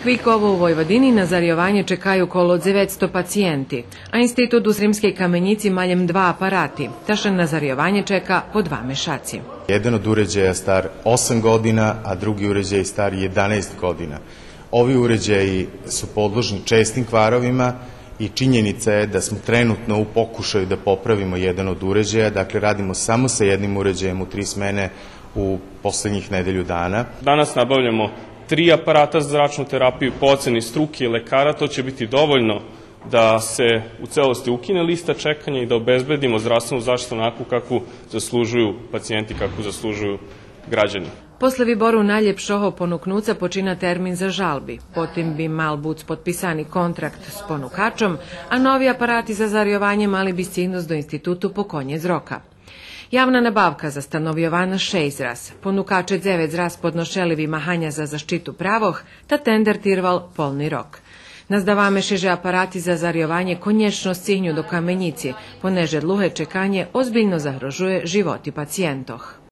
Kvikovo u Vojvodini na zarjovanje čekaju okolo 900 pacijenti, a institut u Sremskej Kamenici maljem 2 aparati. Tašan na zarjovanje čeka po 2 mešaci. Jedan od uređaja star 8 godina, a drugi uređaj star 11 godina. Ovi uređaji su podložni čestim kvarovima i činjenica je da smo trenutno u pokušaju da popravimo jedan od uređaja, dakle radimo samo sa jednim uređajem u 3 smene u poslednjih nedelju dana. Danas nabavljamo 3 aparata za zračnu terapiju, po oceni struke i lekara. To će biti dovoljno da se u celosti ukine lista čekanja i da obezbedimo zdravstvenu zaštitu onakvu kakvu zaslužuju pacijenti, kakvu zaslužuju građani. Posle vyboru najljepšoho ponuknuca počina termin za žalbi. Potim bi mal buc potpisani kontrakt s ponukačom, a novi aparati za zarjovanje mali bi stignost do institutu po konjec roka. Javna nabavka zastanovjovana 6 raz, ponukače 9 raz podnošelivi mahanja za zaštitu pravoh, ta tender tirval polni rok. Nazdavame šeže aparati za zarjovanje konječno stihnju do Kamenjici, poneže dluhe čekanje ozbiljno zagrožuje životi pacijentoh.